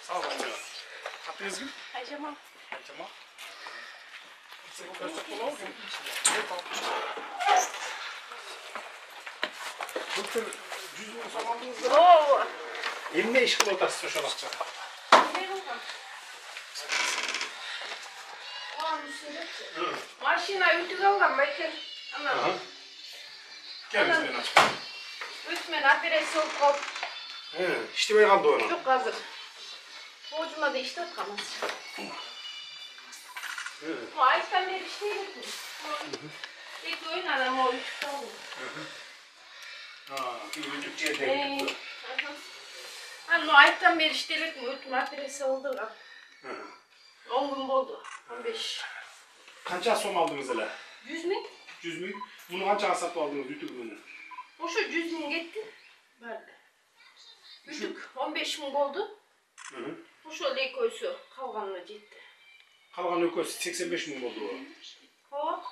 Sağ olun. Atınız kim? Ayşemam. Ayşemam. Size bu göster kulağı mı? Doktor, cüzünü sağlandınız mı? Oo. Emne iş kılı otasın şu bakacak. Ne oldu? Maşina ütü kalgan Michael. Ana. Gel bizden aç. Ütmen aperesi olup kaldı. İşte böyle kaldı onu. Çok hazır. Borcuma da işte kalmaz. O ayıktan beri işte yürütmüş. İlk oyun adam o ütü kaldı. Bir müdükçeye denk. Hani o ayıktan beri işte yürütmüş. Ütme aperesi oldu da. 10 gün oldu. 15. Kaça som aldınız hele? 100 bin? 100 bin. Bunu kaça satın aldınız YouTube'unu? O şu 100 bin gitti. Böyle. Ütük 15 bin oldu. Bu şöyle koysu kalganına gitti. Kalgan öküz 85 bin oldu o. O.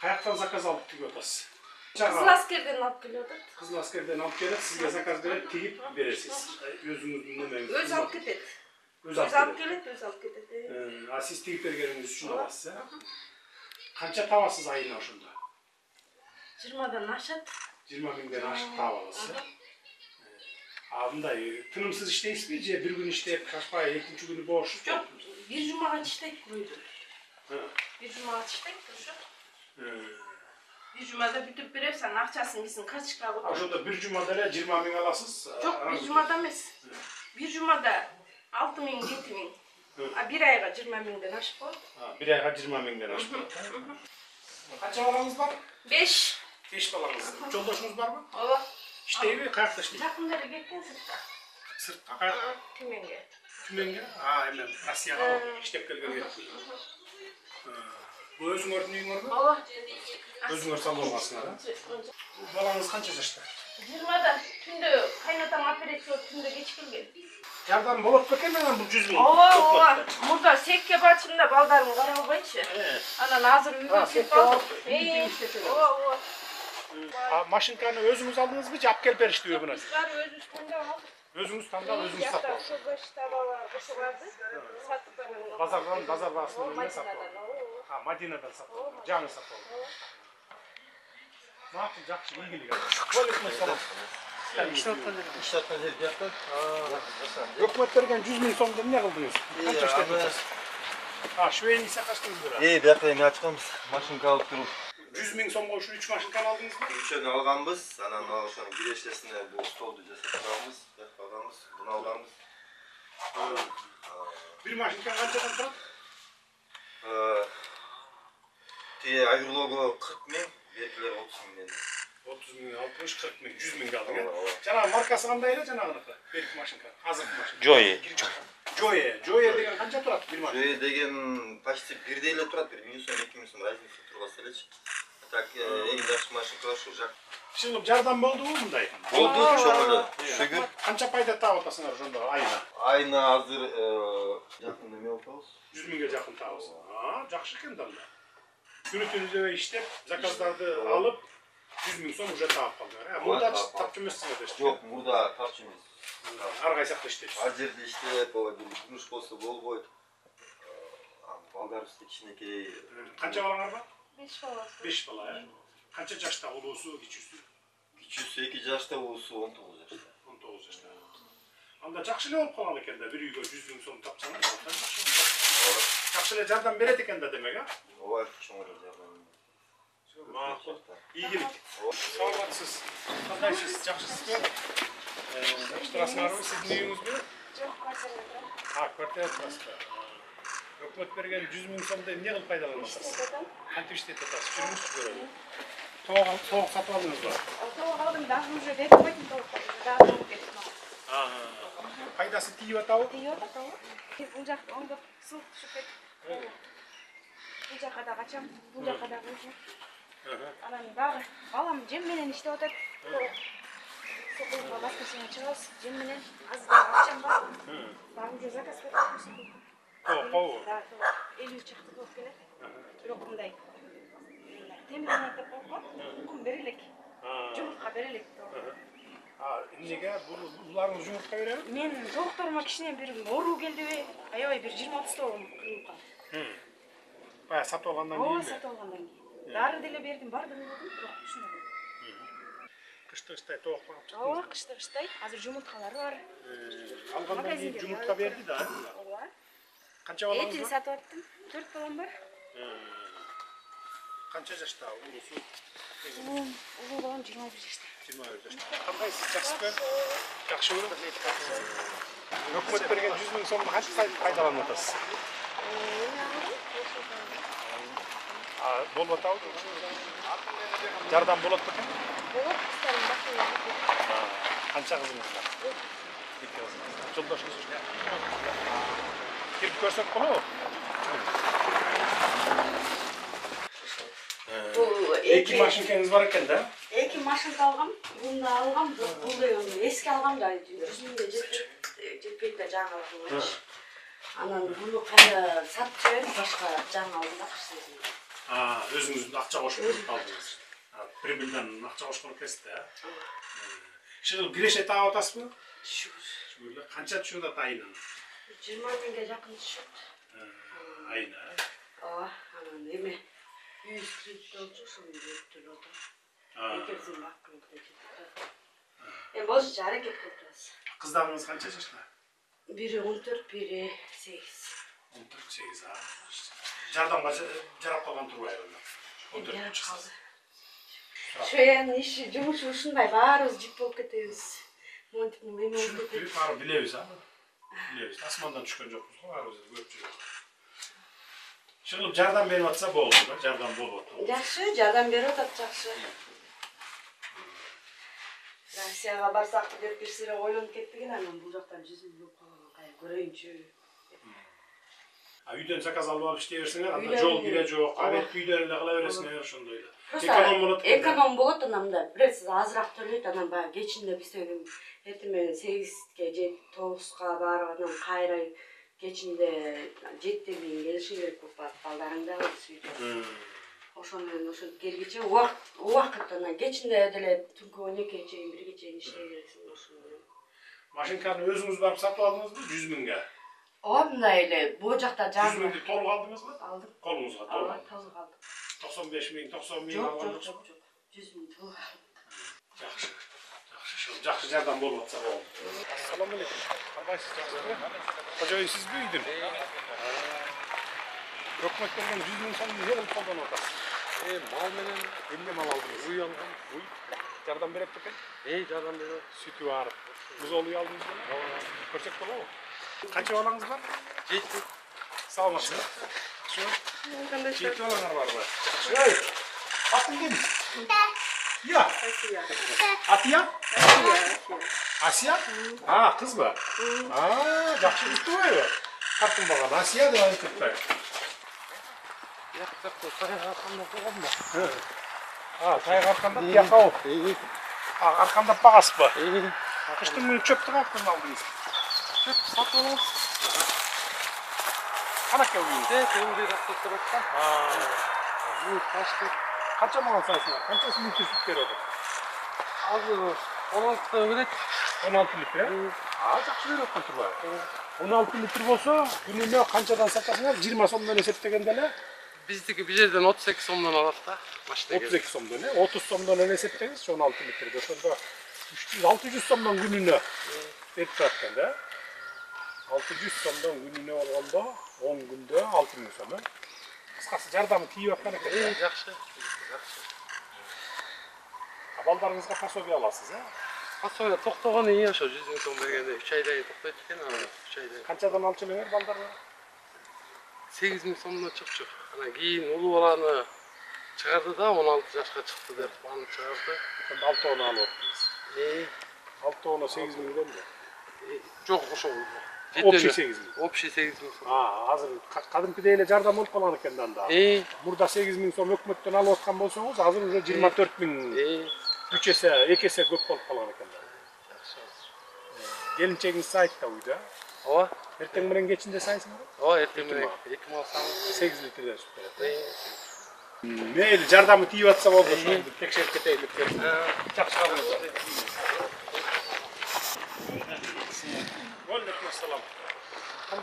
Kayaktan zakaz aldık diye otası. Kızıl askerden alıp geliyorduk. Kızıl askerden alıp gelip sizge zakaz verip teyip verirsiniz. Özünüz dinlemeyin. Öz alıp gidelim. Öz Öz alıp alıp gelip öz alıp gidelim. siz teyip vergeniniz için alasız. Kança tavasız ayına şunda? 20'dan aşağı. 20 binden aşık tavalısı. Abim da tınımsız işte ispiyece bir gün işte kaç paraya ikinci günü boş. Çok bir cuma açtık koydu. Bir cuma açtık şu. Bir cumada bitip bir ev sen akçasın gitsin kaç kaldı. Aşağıda bir cumada 20 bin alasız. Çok bir cumada mes. Bir cumada 6 bin 7 bin. Bir ayga 20 binden aşık oldu. Bir ayga 20 binden aşık oldu. Kaç balanız var? 5. 5 balanız. Yoldaşınız var mı? Allah. İşte evi kayaktaş değil. Yakınları gittin sırtta. Sırtta kayak. Tümenge. Tümenge? Hemen Asya'ya iştep gelgen yapıyor. Bu özün örtünüğün var mı? Allah. Özün örtüğün olmasın ara. Bu balanız kaç yaşta? 20'da tünde kaynatam aperasyon tünde geç geldi. Yardan bolup bakayım bu 100 bin. Allah. Burada sekke başında baldarım karababa içi. Ana nazır üyüdü kaldı. Allah. Maşinkanı özünüz aldınız mı? Cevap gel periş diyor buna. Bizler öz üstünde al. Özünüz tanıdan özünüz satın. Yatta şu başta baba başı vardı. Sattıklarını. Pazardan, pazar basını ne satın? Madina'dan. Madine'den satın. Canı satın. Ne yapacak? İyi geliyor. Aleyküm selam. İşletmecilik yaptık. Hükümet vergen 100 bin sonunda ne kıldınız? Kaç yaşta yapacağız? Şu en iyisi kaç lira? İyi bekleyin ya çıkımız. Maşın kalıp durup. 100 bin son boşu 3 maşinkan aldınız mı? Üçünü alganbız. Sanan alışanın güreşlesinde bu stoldu ceset alganbız. Alganbız. Bunu alganbız. Bir maşinkan kaçadan tutar? Diye ayrılığı 40 bin. Belkiler 30 bin dedi. 30 bin, 60, 40 bin, 100 bin kaldı ya. Canağı markası kandayla canağı nıkı. Belki maşinkan. Hazır maşinkan. Joy. Joye degen kanca turat bir maşinkan? Joy degen почти 1 deyle turat. 1 milyon son 2 milyon son. Razniца turgasılıç. Tak en yaxşı maşinkalar şu jak. Şimdi jardan boldu mu bunday? Oldu çoğulu. Şükür. Kança payda tağı otasınlar şunda ayına? Ayna hazır yakında ne oldu? 100 binge jakın tağı olsun. Jakşı eкен da. Günütünüzde ve işte zakazlarda alıp 100 bin son ücret alıp kaldılar. Burada tapçımızsınız işte. Yok, burada tapçımız. Argaysak da işte. Azer'de işte bu gümüş postu bol boy. Balgar üstü kişineki. Kança balanlar var? 5 falan. 5 bala ya. Kança yaşta olusu, geçüsü? Küçüsü 2 yaşta olsu 19 yaşta. 19 yaşta. Anda jakşılı olup kalan eken de bir yüge 100 bin son tapsana. Jakşılı jardan beret eken de demek ha? O var çoğunlar yapalım. Makul. İyilik. Sağ olasınız. Kandaysınız, jakşısınız mı? Şurasını var mı? Sizin uyumunuz mu? Çok kvartalada. Kvartal şurası. Hükümet bergen 100 bin sonunda ne kıl faydalanmasınız? Kanti işte tutasınız. Şurumuz görelim. Soğuk satın aldınız mı? Soğuk aldım. Daha önce de koydum soğuk aldım. Daha önce de Faydası tiyo tavu? Tiyo da tavu. Buncak onda su şüphet. Buncak kadar kaçam. Buncak kadar kaçam. Alan var. Alam cemmenen işte o da sokulma başkasına çıkıyoruz. Cemmenen az daha kaçam var. Daha önce zaten sıkıntı. Kovu. Eli çıktı kokuyla. Lokumdayım. Temizlemekte korkma. Kum verilik. Cumhurka verilik. Nega? Bularınız yumurta verer mi? Men doktoruma kişine bir oru geldi ve aябай bir 20-30 doğum kılınған. Bayağı satып алгандан Ооба, кийин. сатып алгандан кийин. Дары деле бердим, бардым дедим, бирок түшүнбөдүм. Кышты тоок багып чыктыңыз. Ооба, кыштай. Азыр жумурткалары бар. Алгандан кийин жумуртка берди да. Ооба. Канча балаңыз Этин бар? сатып аттым. 4 балам бар. Канча жашта улусу? Улуу балам 21 жашта. 21 жашта. Кандайсыз? Жакшыбы? Жакшы көрүп. Өкмөт берген 100 000 сомду канча пайдаланып атасыз? Болуп атабы? Жардам болот бекен? Болот, кыздарым бакылып. Канча кызыңыз бар? 2 кызыңыз. Жолдошуңуз? Кирип көрсөк болобу? Эки машинкаңыз бар экен да? Эки машинка алгам, буну алгам, бул да эски алгам да 100 миңге жетпейт да жаңы. Анан буну кайра сатып жиберип башка жаңы алдым да кырсызын. Өзүңүздүн акча кошуп алдыңыз. Прибыльден акча кошкон экенсиз да? Шыл киреше таап атасызбы? Шүгүр. Канча түшөт ата айынан? 20 миңге жакын түшөт. Айына? Ооба, анан эме үй кредит болчу, ошону өтүп отуруп. Экинсин бакылып кетти. Эми болчу аракет кылып турабыз. Кыздарыңыз канча жашта? Бири 14, бири 8. 14-8. Жардамга жарап калган турбайбы? 14 калды. Шоянын иши, жумушу ушундай баарыбыз жип болуп кетебиз. Монтип эме болуп кетет. Баары билебиз, Билебиз. Асмандан түшкөн жокпуз го, баарыбыз көрүп жүрөбүз. Шыгылып жардам берип атса болду да, жардам болуп атты. Жакшы, жардам берип атат, жакшы. Россияга барсак деп бир сыйра ойлонуп кеттик, анан бул жактан 100 миң болуп калган, кайра көрөйүнчү. Үйдөн заказ алып алып иштей берсеңер, анда жол кире жок, арет үйдөн эле кыла бересиңер ошондой эле. Эконом болот. Эконом болот, анан да бирөөсү азыраак төлөйт, анан баягы кечинде бизден эртең 8ге же 9га барып, анан кайра кечинде 7 менен келиши керек болуп калат, балдарың да үйдө. Ошондон ошентип келгиче убакыт анан кечинде деле түнкү 12-ге чейин, 1-ге чейин иштей бересиң ошондон. Машинканы өзүңүз барып сатып алдыңызбы 100 миңге? Ооба, мындай эле бул жакта 100 миңди толук алдыңызбы? алдым. Колуңузга Ооба, толук. толук алдым. 95 миң, 90 миң алган Жок. 100 миң толук алдым. Жакшы. Жакшы жардам болуп атса болду. Ассаламу алейкум. Кандайсыз, жакшыбы? Кожоюн сизби үйдүн? Өкмөт берген 100 миң сомду эмне кылып колдонуп атасыз? Мал менен Эмне мал алдыңыз? уй алгам. Уй. Жардам берет экен? Жардам берет. Сүтү барып. Музол уй алдыңыз беле? Көрсөк болобу? Канча балаңыз бар? 7. Саламатсызбы? Жакшыбы? Кандай Жети балаңар барбы? Ой. Атың ким? Я. Атия? Асия? Кызбы? Жакшы кыз турбайбы? Картын баган Асия деп айтып атпайбы? Таяк аркамда койгонбу? Таяк арканда тияк аркандап багасызбы? Кыштын күнү чөптү каяктан алдыңыз? Чөп сатып алабыз. Канаке уюңуз? Темирде жакта турат да. Бул ташты. Канча мал алсаңыздар? Канчасы литр сүт берип атат? Азыр 16 берет. 16 литр, жакшы берип аткан турбайбы? 16 литр болсо, күнүнө канчадан сатасыңар? 20 сомдон эсептегенде эле? Биздики бир жерден 38 сомдон алат да. 32 сомдон, 30 сомдон эле эсептеңиз, 16 литрди. Ошондо 600 сомдон күнүнө берип турат экен да. 600 сомдон күнүнө болгондо 10 күндө 6 миң сом. Кыскасы жардам тийип аткан экен. Жакшы. Балдарыңызга пособие аласыз, Асоя токтогону ий ошо 100 миң сом бергенде 3 айдай токтойт экен, анан 3 айдай. Канчадан алчу элеңер балдарга? 8 миң сомдон чыкчу. Анан кийин улуу баланы чыгарды да 16 жашка чыкты деп аны чыгарды. Ошондо 6 оны алып аттыңыз. 6 оны 8 миңденби? Жок, ошо. Общий 8 миң. Общий 8 миң сом. Азыр кадимкидей эле жардам болуп калган экен да анда. Мурда 8 миң сом өкмөттөн алып аткан болсоңуз, азыр уже 24 миң. 2 эсе көп болуп калган экен да. Келинчегиңиз сайытта үйдө? Ооба. Эртең менен кечинде сайсыңбы? Ооба, эртең менен 2 мал саңыз 8 литрден сүт берет. Мейли, жардамы тийип атса болду, ошону текшерип кетейин деп келдим. Жакшы кабыл.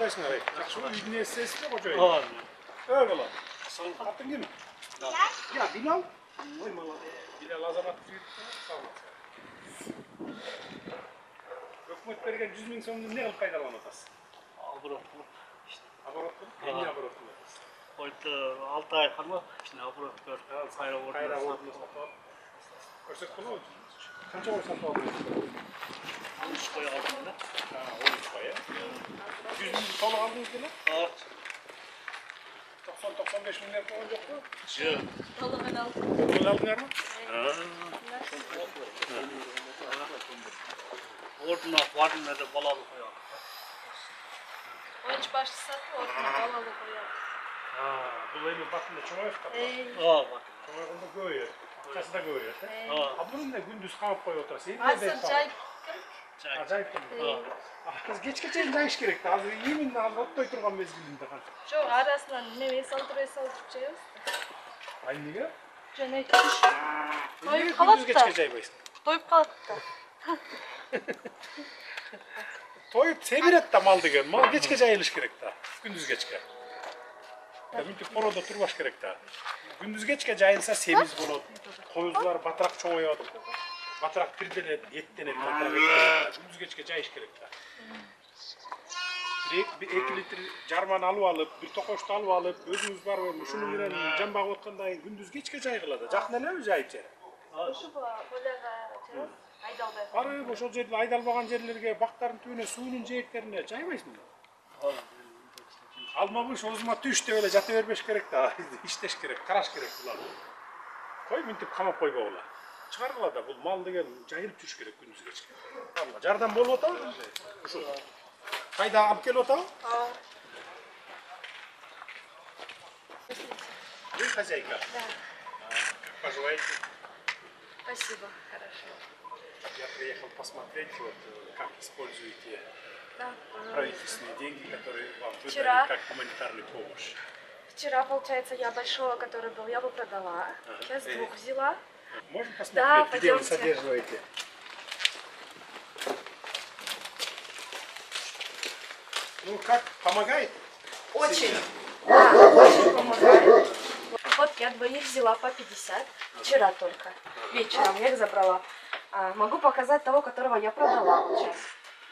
кандайсың арай? Жакшыбы? Үйдүн ээсисиңби кожоюн? Ооба. Öyle. Attın değil mi? Ya Bilal. Oy молодец. Bilal Azamat büyük. Sağ olasın. Hükümet bergen 100 bin so'mni ne qilib foydalanasiz? Оборот. Оборот qilib, ne оборот qilasiz? Oyda 6 ay kalma. İşte оборот gör. Kayra vurdu. Qayra o'rnini sotib. Ko'rsat qo'y. Qancha o'rni sotib oldingiz? 13 koy aldım da. Ha, 13 qo'y. 100 bin to'liq oldingizmi? Evet. 90-95 milyar to'g'ri yo'qmi? Yok. To'lig'ini oldim. To'liq oldinglarmi? Orduna vardığında da balalı koyalım. 13 başlı satı ortuna balalı koyalım. Ha, bu evi batında çoğayıp kapı. Aa bak. Çoğayıpında göğüyor. Akçası da göğüyor. Ha, bunun ne gündüz kamp koy oturası. Hazır çay. Acayip değil mi? Kız geç ne iş gerekti? Az yeminle az ottoy turgan mezgilinde kan. Şu arasından meyve saldırıya saldıracağız. Aynı ne? Cennet. Toyup kalıp geç da. geçeceğiz. Doyup kalıp da. Toyup semiret de mal digen. Mal geç geliş gerek da. Gündüz geçke. Ya bir poroda turbaş gerek da. Gündüz geçke jayılsa semiz bolot. Koyuzlar batrak çoğuyor. Batrak pirdeler ettenip batrak ettenip. Gündüz geçke jayış gerek da. Bir 2 litre jarman alıp, bir tokoştu alıp, özünüz var mı? Şunu bilen jambak otkandan gündüz geçke jaygılады. Жак неле жайып жер? Şu bolega aydaldı. Ары ошол жерде айдалбаган жерлерге, бактардын түбүнө, суунун жээктерине жайбайсыңбы? Алмабыш озума түш деп эле жата бербеш керек да. Иштеш керек, караш керек буларды. Кой мынтип камап койбогула. Чыгаргыла да бул мал деген жайылып жүрүш керек күндүз кечке. Жардам болуп атабы? Ушул. Кайда алып келип атабы? Вы хозяйка? Да. Как поживаете? Спасибо, хорошо. Я приехал посмотреть, вот, как используете Да, правительственные деньги, которые вам Вчера. выдали как гуманитарную помощь. Вчера, получается, я большого, который был, я его продала. Сейчас 2 взяла. Можно посмотреть, Да, где вы пойдемте. содерживаете? Ну как, помогает? Очень. Да, очень помогает. Вот я 2 взяла по 50. Вчера только. Вечером я их забрала. Могу показать того, которого я продала. Сейчас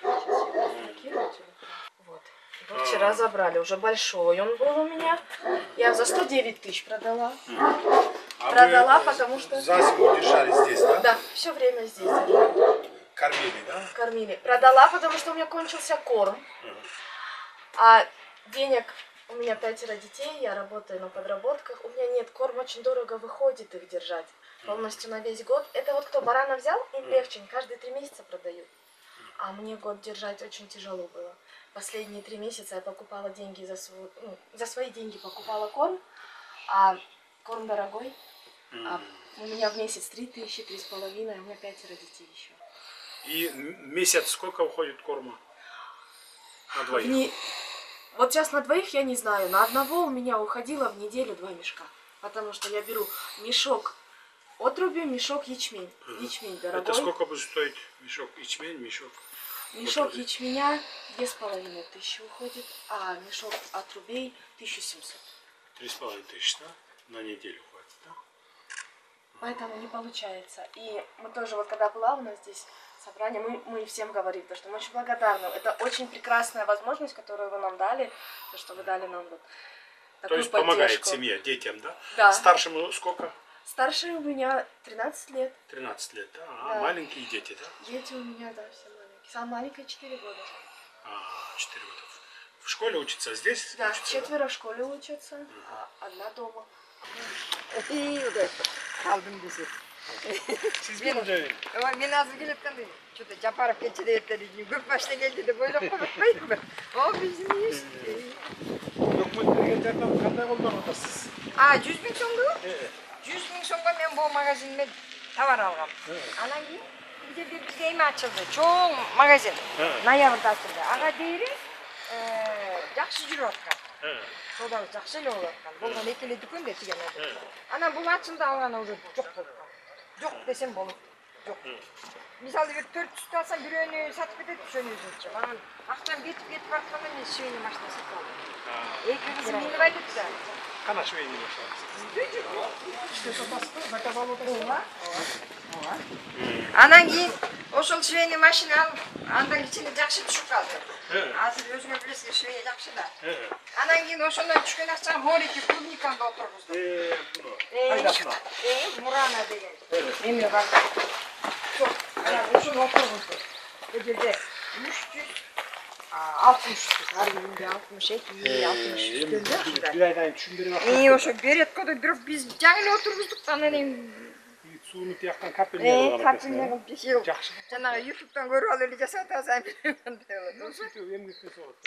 я разблокирую телефон. Вот. Его вчера забрали. Уже большой он был у меня. Я за 109 тысяч продала. Продала, потому что... За зиму держали здесь, да? Да, все время здесь держали. Кормили, да? Кормили. Продала, потому что у меня кончился корм. А денег, у меня 5 детей, я работаю на подработках, у меня нет корма, очень дорого выходит их держать. Полностью на весь год. Это вот кто барана взял, им легче, каждые 3 месяца продают. А мне год держать очень тяжело было. Последние 3 месяца я покупала деньги за свои деньги покупала корм, а корм дорогой. А у меня в месяц 3000, 3,5, у меня 5 детей еще. И месяц сколько уходит корма? На двоих? Вот сейчас на 2 я не знаю, на одного у меня уходило в неделю 2 мешка. Потому что я беру мешок отруби, мешок ячмень. Ячмень дорогой. Это сколько будет стоить мешок ячмень, мешок? Мешок ячменя 2500 уходит, а мешок отрубей 1700. 3500, да? На неделю хватит, да? Поэтому не получается. И мы тоже, вот когда была у нас здесь собрание, мы всем говорим, то, что мы очень благодарны. Это очень прекрасная возможность, которую вы нам дали, то, что вы дали нам вот такую То есть поддержку. помогает семье, детям, да? Да. Старшему сколько? Старший у меня 13 лет. 13 лет, да? Да. Маленькие дети, да? Дети у меня, да, все маленькие. Самая маленькая 4 года. 4 года. В школе учится, здесь Да, учится? 4 в школе учатся, а 1 дома. Kaldım bizi. Siz mi hocayın? Ama ben az gelip kaldım. Şurada Caparıp geçide etleri gibi. Gök başta geldi de böyle konuşmayın mı? O bizim iş. Dokumentleri gerçekten kanday kullanıyorsunuz. 100 bin so'mdu. 100 bin so'mga men bu magazinme tovar algam. Anan keyin bu yerda bizga ema ochildi. Cho'ng magazin. Noyabrda ochildi. Aga deyri yaxshi yurayotgan. Sodamiz yaxshi ilayotgan. Bo'lgan ikkili do'konda tiganadi. Ana bu ochildi algani уже yo'q bo'lgan. Yo'q desem bo'ladi. Yok. Misal bir 400 alsam bir önü satıp edip şöyle üzüleceğim. Ama akşam getip baktığımda ben şöyle maçta satıyorum. Kızım yeni baydı da. Kana şöyle İşte satası zakaz almadın. Anan keyin ошол швейный машина алып, андан кичине жакшы түшүп калды. Азыр өзүңөр билесиз, швей жакшы да. Анан кийин ошондон түшкөн акчаны Морики клубникамда отургуздум. Bunu. Haydasına. Мурана деген. Эме бар. Çok. Анан ошону отургуздум. Бул жерде 360 ар биринде 62, 60 үстүндө ушундай. Bir aydan düşündürüm aklı. Ошо берет го деп бирок биз жаңы эле отургуздук да анан эми Suyunu tiyaktan kapelini капилмен кылып бешеу. Жақсы. Жанагы YouTube'дан көрүп алып эле жасап атасың.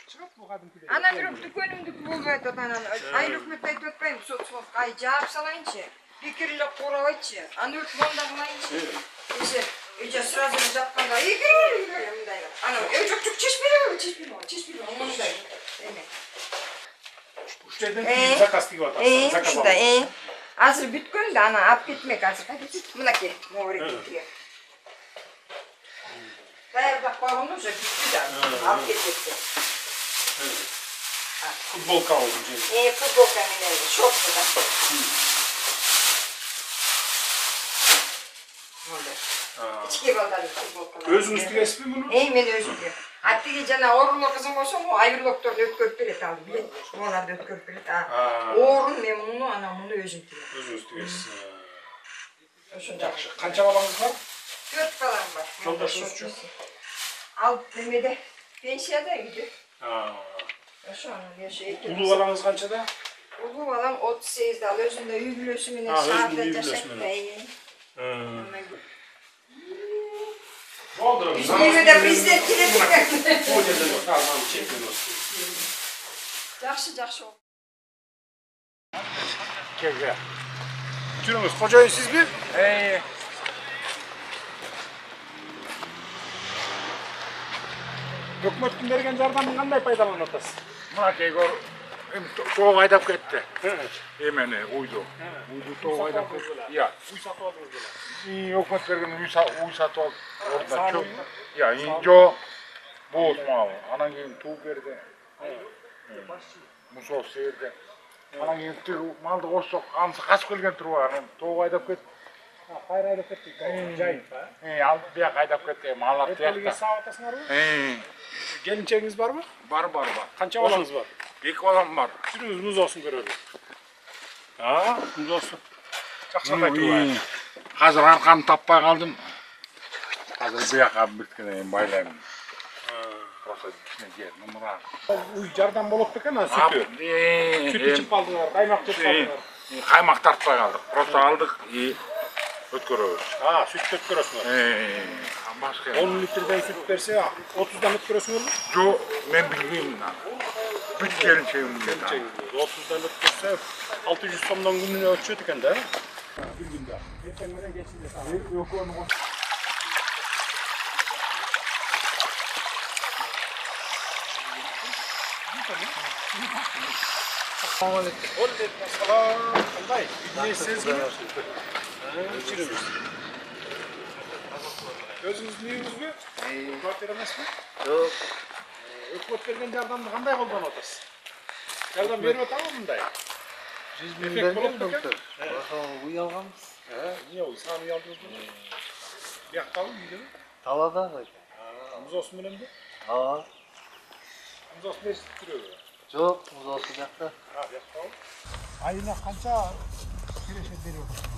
Çıkıp bu kadın kule. Анан бирок дүкөнүмдүкү болбой атат анан айыл өкмөттү айтып атпайбы соцсовка ай жаап салайынчы бекер эле куурабайчы аны өтүп монда кылайынчы десе эже сразу эле жатканда кире мындай анан жок чечпей мындай эме Uşlardan zakaz tiyip atarsın. Zakaz ушундай азыр бүткөн да анан алып кетмек азыр мынакей могуреке даярдап койгону уже бүттү да алып кетет Futbolka oldu. футболка менен шорты да ички балдардын футболкалары Özünüz tiyesip mi bunu? мен өзүм кием тиги жана оорулуу кызым болсо могу айбырлокторду өткөрүп берет ал билет моуларды өткөрүп берет оорун мен муну анан муну өзүм кием Özünüz tiyesiz. ошондой Жақсы. Қанша балаңыз бар? 4 балам бар Жолдашыңыз жоқ? ал немеде пенсияда үйдө Aa. ошо анан ошо эки Ulu balаңız қаншада? улуу балам 38 ал өзүндө үй бүлөсү менен өзүнүн шаарда үй жашайт бүлөсү да Oldu. Bizde президент келет экен O жерде қалған чекмен olsun. жакшы Gel gel. Жүріңіз, қожайын сіз бе? Өкмөттүн берген жардамын кандай пайдаланып атасыз? Мынакей көр тоog айдап кетти. Эмени уйду. Уйду тоог айдап кетти. Ия. Уй сатып алдыңыз беле. Өкмөт берген уй сатып алып. Орда чөп. Ия, жо боз мал. Анан кийин тууп берди. Мусор серди. Анан кийин тиг малды кошсок, анысы качып келген туруп анан тоог айдап кетти. Кайра айдап кеттик. Жайып, Алып бияк айдап кетти. Малар Эртелиге тиякта. саап атасыңарбы? Келинчегиңиз барбы? Бар. Канча балаңыз бар? 2 балам бар. Жүрүңүз муз болсун көрөлү. Муз болсун. Жакшылап айтып. Азыр аркамды таппай калдым. Азыр бияка биткенен байлайм. Просто кичине жер нумура. Уй жардам болот бекен а сүтү. Сүт ичип калдыңар, каймак жеп калдыңар. Каймак тартпай калдык. Просто алдык и өткөрөбүз. Сүт өткөрөсүңөр. Башка. 10 литрден сүт берсе 30дан өткөрөсүңөрбү? Жо, мен билбейм. Бүт келинчегим. 30дан өткөрсө 600 сомдон күнүнө өчөт экен да. Bir günde. Yeter menен geçince. Yok onu. Qanday? Bilmeysiz mi? Жүріңіз. Өзіңіздің үйіңіз бе? Квартира емес пе? Жоқ. Өкмөт берген жардамды қандай қолданып отырсыз? Жардам беріп отырмы мындай? 100 Эффект берген болот бекен? доктор. Ошо уй алганбыз. Не ол? Саны үй алдыңыз бе? Бияқтабы үйдеби? Талада ғой. Музосы менен бе? Музосы не істеп жүрөбү? Жоқ, музосы жакта. Бияқтабы? Айына қанша керешет беріп отырсыз?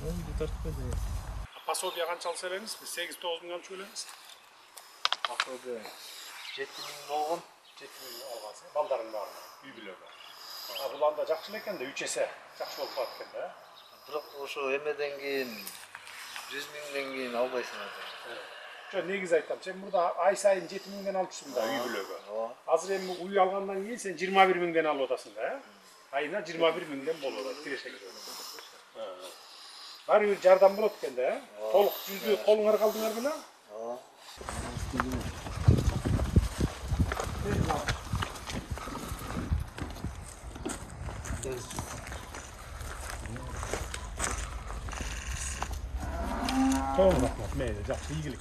Önce tartmadı. Пособие қанша алса береміз? Біз 8-9 мың алып өлеміз. Akıldı. 7000 olgun. 7000 алғансың, балдарың бар, үй бүлөгі. Бұл анда жақшы екен де, 3 есе жақшы болып қалады екен да. Бірақ ошо эмеден кийин 100 миңден кийин албайсың азыр. Жо негиз айтам, сен мурда ай сайын 7 миңден алып жүрсүң да үй бүлөгө. Азыр эми үй алгандан кийин сен 21 миңден алып атасың да. Айына 21 миңден болуп атат, тирешек. Баары бир жардам болот экен да. Толук жүздүү колуңар калдыңар беле? Çok rahmat. Meyde, жақсы, игілік.